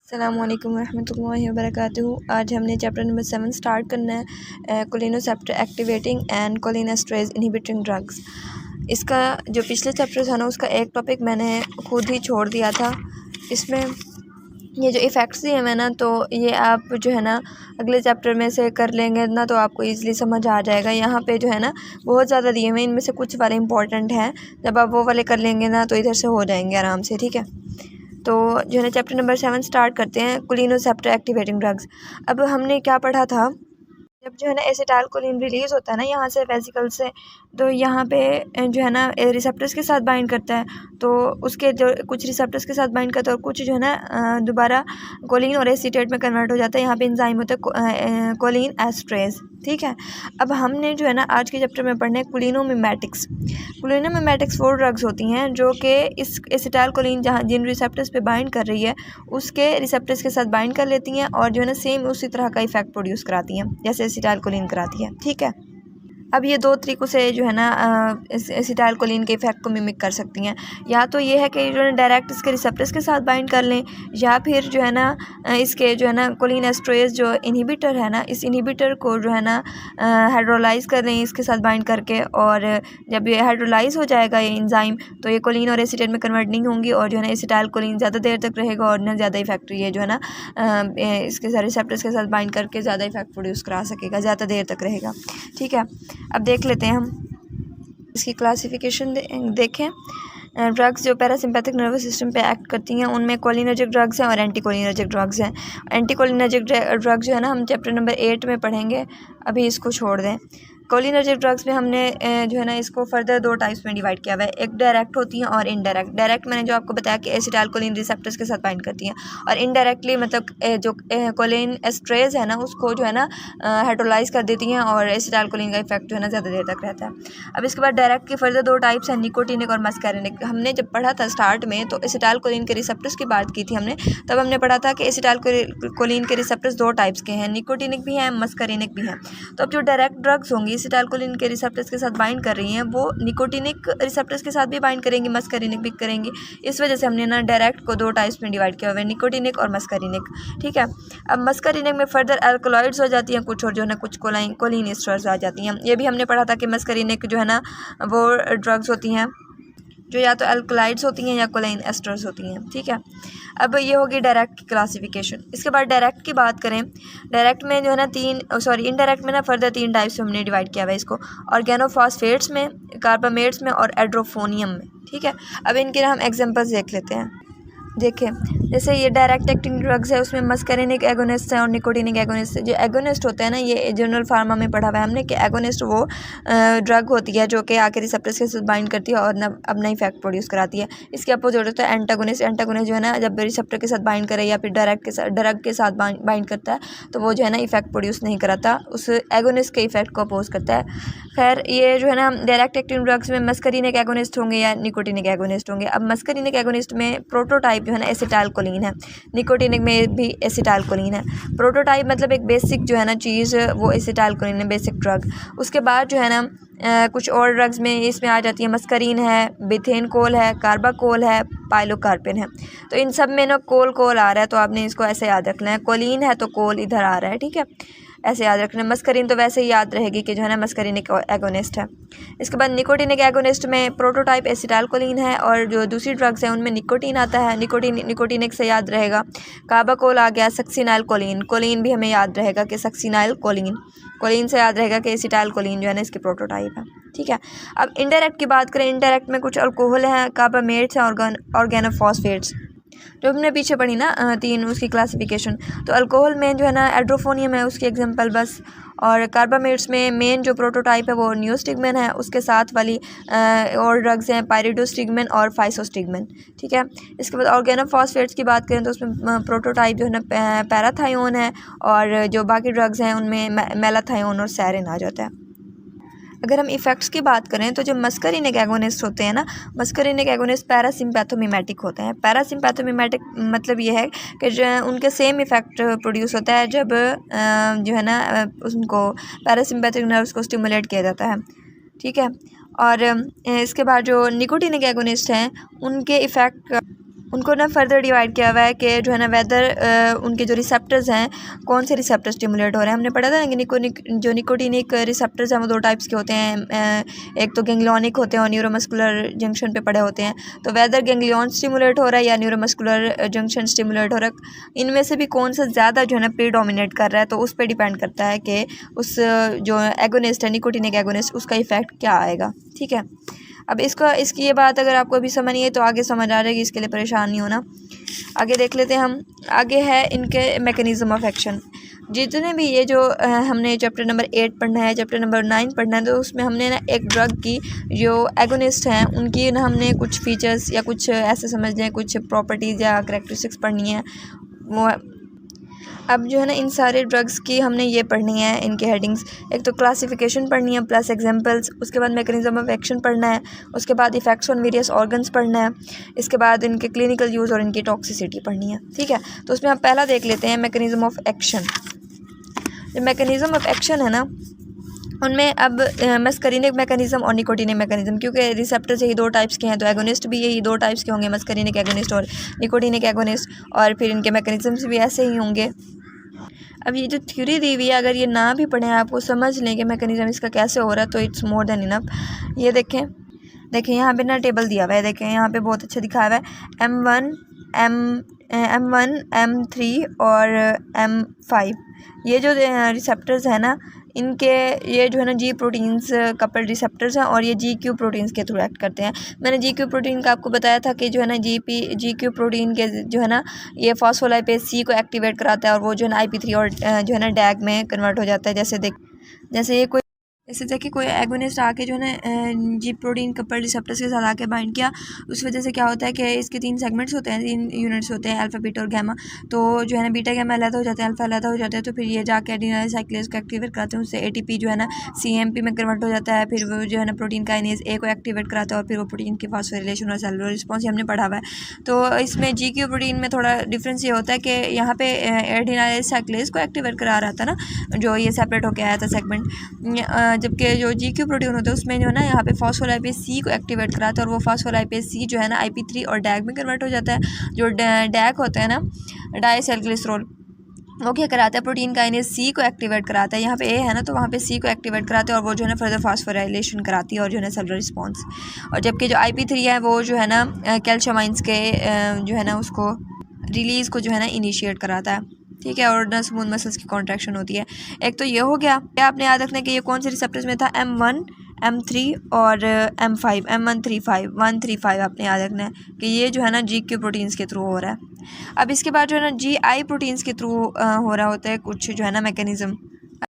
अस्सलामुअलैकुम रहमतुल्लाहि वबरकातुहू। आज हमने चैप्टर नंबर 7 स्टार्ट करना है, कोलिनोसेप्टर एक्टिवेटिंग एंड कोलिनेस्टरेज इनहिबिटिंग ड्रग्स। इसका जो पिछले चैप्टर था ना, उसका एक टॉपिक मैंने खुद ही छोड़ दिया था। इसमें ये जो इफ़ेक्ट्स दिए हैं ना, तो ये आप जो है ना अगले चैप्टर में से कर लेंगे ना, तो आपको ईज़िली समझ आ जाएगा। यहाँ पे जो है ना बहुत ज़्यादा दिए हुए हैं, इनमें से कुछ वाले इंपॉर्टेंट हैं। जब आप वो वाले कर लेंगे ना, तो इधर से हो जाएंगे आराम से, ठीक है। तो जो है ना चैप्टर नंबर 7 स्टार्ट करते हैं, कोलिनोसेप्टर एक्टिवेटिंग ड्रग्स। अब हमने क्या पढ़ा था, जब जो है ना एसिटाइलकोलिन रिलीज़ होता है ना यहाँ से वेसिकल से, तो यहाँ पे जो है ना रिसेप्टर्स के साथ बाइंड करता है। तो उसके जो कुछ रिसेप्टर्स के साथ बाइंड करता है और कुछ जो है ना दोबारा कोलिन और एसीटेट में कन्वर्ट हो जाता है। यहाँ पे एंजाइम होता है कोलिन एस्ट्रेज, ठीक है। अब हमने जो है ना आज के चैप्टर में पढ़ने कोलिनोमिमेटिक्स। कोलिनोमिमेटिक्स वो ड्रग्स होती हैं जो कि इस एसिटाइलकोलिन जहाँ जिन रिसेप्टर्स पे बाइंड कर रही है उसके रिसेप्टर्स के साथ बाइंड कर लेती हैं और जो है ना सेम उसी तरह का इफेक्ट प्रोड्यूस कराती हैं जैसे एसिटाइलकोलिन कराती है, ठीक है। अब ये दो तरीक़ों से जो है ना एसिटाइलकोलिन के इफेक्ट को मिमिक कर सकती हैं। या तो ये है कि जो है डायरेक्ट इसके रिसेप्टर्स के साथ बाइंड कर लें, या फिर जो है ना इसके जो है ना कोलिन एस्ट्रेज जो इनहिबिटर है ना, इस इनहिबिटर को जो है ना हाइड्रोलाइज़ कर लें इसके साथ बाइंड करके। और जब ये हाइड्रोलाइज़ हो जाएगा ये एंजाइम, तो ये कोलिन और एसीटेट में कन्वर्ट नहीं होंगी और जो है ना एसिटाइलकोलिन ज़्यादा देर तक रहेगा और ना ज़्यादा इफेक्ट ये जो है ना इसके साथ रिसेप्टर्स के साथ बाइंड करके ज़्यादा इफेक्ट प्रोड्यूस करा सकेगा, ज़्यादा देर तक रहेगा, ठीक है। अब देख लेते हैं हम इसकी क्लासिफिकेशन देखें। ड्रग्स जो पैरासिम्पैथिक नर्वस सिस्टम पे एक्ट करती हैं उनमें कोलिनर्जिक ड्रग्स हैं और एंटीकोलिनर्जिक ड्रग्स हैं। एंटीकोलिनर्जिक ड्रग जो है ना हम चैप्टर नंबर 8 में पढ़ेंगे, अभी इसको छोड़ दें। कोलिनर्जिक ड्रग्स में हमने जो है ना इसको फर्दर दो टाइप्स में डिवाइड किया हुआ है, एक डायरेक्ट होती हैं और इनडायरेक्ट। डायरेक्ट मैंने जो आपको बताया कि एसिटाइलकोलिन रिसेप्टर्स के साथ बाइंड करती हैं, और इनडायरेक्टली मतलब जो कोलिन एस्ट्रेज है ना उसको जो है ना हाइड्रोलाइज कर देती हैं और एसिटाइलकोलिन का इफेक्ट जो है ना ज़्यादा देर तक रहता है। अब इसके बाद डायरेक्ट की फर्दर दो टाइप्स हैं, निकोटिनिक और मस्कैरिनिक। हमने जब पढ़ा था स्टार्ट में तो एसिटाइलकोलिन के रिसेप्टर्स की बात की थी हमने, तब हमने पढ़ा था कि एसिटाइलकोलिन के रिसेप्टर्स दो टाइप्स के हैं, निकोटिनिक भी हैं, मस्कैरिनिक भी हैं। तो अब जो डायरेक्ट ड्रग्स होंगी एसिटाइलकोलिन के रिसेप्टर्स के साथ बाइंड कर रही हैं, वो निकोटिनिक रिसेप्टर्स के साथ भी बाइंड करेंगी, मस्कैरिनिक भी करेंगी। इस वजह से हमने ना डायरेक्ट को दो टाइप्स में डिवाइड किया हुआ है, निकोटिनिक और मस्कैरिनिक, ठीक है। अब मस्कैरिनिक में फर्दर अल्कलॉइड्स हो जाती हैं कुछ, और जो है ना कुछ कोलिन एस्टर्स आ जाती हैं। ये भी हमने पढ़ा था कि मस्कैरिनिक जो है ना वो ड्रग्स होती हैं जो या तो अल्कलाइड्स होती हैं या कोलिन एस्टर्स होती हैं, ठीक है। अब ये होगी डायरेक्ट की क्लासिफिकेशन। इसके बाद डायरेक्ट की बात करें, डायरेक्ट में जो है ना इनडायरेक्ट में ना फर्दर तीन टाइप्स में हमने डिवाइड किया हुआ है इसको, ऑर्गेनोफॉस्फेट्स में, कार्बामेट्स में और एड्रोफोनियम में, ठीक है। अब इनके ना हम एग्जांपल्स देख लेते हैं। देखें, जैसे ये डायरेक्ट एक्टिंग ड्रग्स है उसमें मस्कैरिनिक एगोनिस्ट है और निकोटिनिक एगोनिस्ट है। जो एगोनिस्ट होता है ना, ये जनरल फार्मा में पढ़ा हुआ है हमने कि एगोनिस्ट वो ड्रग होती है जो कि आके रिसेप्टर्स के साथ बाइंड करती है और ना अपना इफेक्ट प्रोड्यूस कराती है। इसके अपोजिट होता है एंटागोनिस्ट। एंटागोनिस्ट जो है ना जब रिसेप्टर के साथ बाइंड करे या फिर ड्रग के साथ बाइंड करता है, तो वो जो है ना इफेक्ट प्रोड्यूस नहीं कराता, उस एगोनिस्ट के इफेक्ट को अपोज करता है। खैर, ये जो है ना डायरेक्ट एक्टिंग ड्रग्स में मस्कैरिनिक एगोनिस्ट होंगे या निकोटिनिक एगोनिस्ट होंगे। अब मस्कैरिनिक एगोनिस्ट में प्रोटोटाइप जो है ना एसिटाइलकोलिन है, निकोटिनिक में भी एसिटाइलकोलिन है। प्रोटोटाइप मतलब एक बेसिक जो है ना चीज़ वो एसिटाइलकोलिन है, बेसिक ड्रग। उसके बाद जो है ना कुछ और ड्रग्स में इसमें आ जाती है मस्करीन है, बिथेनकोल है, कार्बाकोल है, पाइलोकार्पिन है। तो इन सब में ना कोल आ रहा है, तो आपने इसको ऐसे याद रखना है, कोलिन है तो कोल इधर आ रहा है, ठीक है, ऐसे याद रखना है। मस्करीन तो वैसे ही याद रहेगी कि जो है ना मस्करीनिक एगोनिस्ट है। इसके बाद निकोटिनिक एगोनिस्ट में प्रोटोटाइप एसिटाइलकोलिन है और जो दूसरी ड्रग्स हैं उनमें निकोटीन आता है, निकोटिनिक से याद रहेगा। कार्बाकोल आ गया, सक्सिनाइलकोलिन, कोलिन भी हमें याद रहेगा कि सक्सिनाइलकोलिन, कोलिन से याद रहेगा कि एसिटाइलकोलिन जो है ना इसकी प्रोटोटाइप है, ठीक है। अब इनडायरेक्ट की बात करें, इनडायरेक्ट में कुछ अल्कोहल हैं, कार्बामेट्स हैं, ऑर्गेनोफॉस्फेट्स जो हमने पीछे पढ़ी ना तीन उसकी क्लासिफिकेशन। तो अल्कोहल में जो है ना एड्रोफोनियम है उसकी एग्जांपल बस, और कार्बामेट्स में मेन जो प्रोटोटाइप है वो नियोस्टिगमेन है, उसके साथ वाली और ड्रग्स हैं पायरिडोस्टिगमेन और फाइसोस्टिगमेन, ठीक है। इसके बाद ऑर्गेनोफॉस्फेट्स की बात करें तो उसमें प्रोटोटाइप जो है ना पैराथायोन है, और जो बाकी ड्रग्स हैं उनमें मेलाथायोन और सैरिन आ जाता है। अगर हम इफ़ेक्ट्स की बात करें तो जो मस्करीनिक एगोनिस्ट होते हैं ना, मस्करीनिक एगोनिस्ट पैरासिम्पैथोमिमेटिक होते हैं। पैरासिम्पैथोमिमेटिक मतलब ये है कि जो उनके सेम इफ़ेक्ट प्रोड्यूस होता है जब जो है ना उनको पैरासिम्पैथिक नर्व्स को स्टिमुलेट किया जाता है, ठीक है। और इसके बाद जो निकोटिनिक एगोनिस्ट हैं उनके इफ़ेक्ट उनको ना फर्दर डिवाइड किया हुआ है कि जो है ना वेदर उनके जो रिसेप्टर्स हैं कौन से रिसेप्टर स्टिमुलेट हो रहे हैं। हमने पढ़ा था ना कि जो निकोटिनिक रिसेप्टर्स हैं वो 2 टाइप्स के होते हैं, एक तो गैंग्लियोनिक होते हैं और न्यूरोमस्कुलर जंक्शन पे पड़े होते हैं। तो वेदर गैंग्लियन स्टिमुलेट हो रहा है या न्यूरोमस्कुलर जंक्शन स्टिमुलेट हो रहा है, इनमें से भी कौन सा ज़्यादा जो है ना प्रीडोमिनेट कर रहा है, तो उस पर डिपेंड करता है कि उस जो एगोनिस्ट है निकोटिनिक एगोनिस्ट उसका इफेक्ट क्या आएगा। ठीक है, अब इसकी ये बात अगर आपको अभी समझ नहीं है तो आगे समझ आ जाएगी, इसके लिए परेशान नहीं होना। आगे देख लेते हैं हम। आगे है इनके मैकेनिज़्म ऑफ एक्शन। जितने भी ये जो हमने चैप्टर नंबर 8 पढ़ना है, चैप्टर नंबर 9 पढ़ना है, तो उसमें हमने ना एक ड्रग की जो एगोनिस्ट हैं उनकी ना हमने कुछ फीचर्स या कुछ ऐसे समझ लें कुछ प्रॉपर्टीज़ या करैक्टरिस्टिक्स पढ़नी है। वो अब जो है ना इन सारे ड्रग्स की हमने ये पढ़नी है, इनके हेडिंग्स। एक तो क्लासिफिकेशन पढ़नी है प्लस एग्जांपल्स, उसके बाद मैकेनिज्म ऑफ एक्शन पढ़ना है, उसके बाद इफेक्ट्स ऑन वेरियस ऑर्गन्स पढ़ना है, इसके बाद इनके क्लिनिकल यूज़ और इनकी टॉक्सिसिटी पढ़नी है। ठीक है, तो उसमें हम पहला देख लेते हैं मैकेनिज्म ऑफ एक्शन। जो मैकेनिज्म ऑफ एक्शन है ना उनमें अब मस्करीनिक मैकेनिज्म और निकोटिनिक मैकेनिज्म, क्योंकि रिसेप्टर्स यही 2 टाइप्स के हैं तो एगोनिस्ट भी यही 2 टाइप्स के होंगे, मस्करीनिक एगोनिस्ट और निकोटिनिक एगोनिस्ट, और फिर इनके मैकेनिज्म्स भी ऐसे ही होंगे। अब ये जो थ्योरी दी हुई है अगर ये ना भी पढ़ें आपको समझ लें कि मैकेनिज्म इसका कैसे हो रहा है तो इट्स मोर देन इनफ। ये देखें यहाँ पे ना टेबल दिया हुआ है, देखें यहाँ पे बहुत अच्छा दिखाया हुआ है M1 M3 और M5। ये जो रिसेप्टर्स है ना इनके ये जो है ना जी प्रोटीन्स कपल्ड रिसेप्टर्स हैं और ये GQ प्रोटीन्स के थ्रू एक्ट करते हैं। मैंने GQ प्रोटीन का आपको बताया था कि जो है ना GQ प्रोटीन के जो है ना ये फॉस्फोलाइपेज C को एक्टिवेट कराता है और वो जो है ना IP3 और जो है ना डैग में कन्वर्ट हो जाता है। जैसे देखिए कोई एगोनिस्ट आके जो है ना जी प्रोटीन कपल्ड रिसेप्टर्स के साथ आके बाइंड किया, उस वजह से क्या होता है कि इसके 3 सेगमेंट्स होते हैं, 3 यूनिट्स होते हैं, अल्फा बीटा और गैमा। तो जो है ना बीटा गैमा अलग हो जाते हैं, अल्फा अलग हो जाते हैं, तो फिर ये जाके एडिनाइल साइक्लेज को एक्टिवेट कराते हैं, उससे ATP जो है ना CMP में कन्वर्ट हो जाता है, फिर वो जो है ना प्रोटीन काइनेज A को एक्टिवेट कराता है और फिर वो प्रोटीन की फास्फोरिलेशन और सेलुलर रिस्पॉन्स हमने पढ़ा हुआ है। तो इसमें GQ प्रोटीन में थोड़ा डिफरेंस ये होता है कि यहाँ पे एडिनाइल साइक्लेज को एक्टिवेट करा रहा था ना, जो ये सेपरेट होकर आया था सेगमेंट, जबकि जो GQ प्रोटीन होता है उसमें जो है ना यहाँ पे फॉस्फोलाइपेज C को एक्टिवेट कराता है और वो फॉस्फोलाइपेज C जो है ना IP3 और डैग में कन्वर्ट हो जाता है। जो डैग होता है ना डाइसल्ग्लिसरॉल, वो क्या कराता है प्रोटीन काइनेज C को एक्टिवेट कराता है। यहाँ पे A है ना तो वहाँ पे C को एक्टिवेट कराते हैं और वो जो है ना फर्दर फास्फोराइलेशन कराती है और जो है ना सेलुलर रिस्पॉन्स। और जबकि जो IP3 है वो जो है ना कैल्शियमाइंस के जो है ना उसको रिलीज़ को जो है ना इनिशिएट कराता है। ठीक है, और ना स्मूथ मसल्स की कॉन्ट्रैक्शन होती है। एक तो ये हो गया। आपने याद रखना कि ये कौन से रिसेप्टर्स में था, M1 M3 और M5 M135 135 आपने याद रखना है कि ये जो है ना GQ प्रोटीन्स के थ्रू हो रहा है। अब इसके बाद जो है ना GI प्रोटीन्स के थ्रू हो रहा होता है कुछ जो है ना मैकेनिज़्म।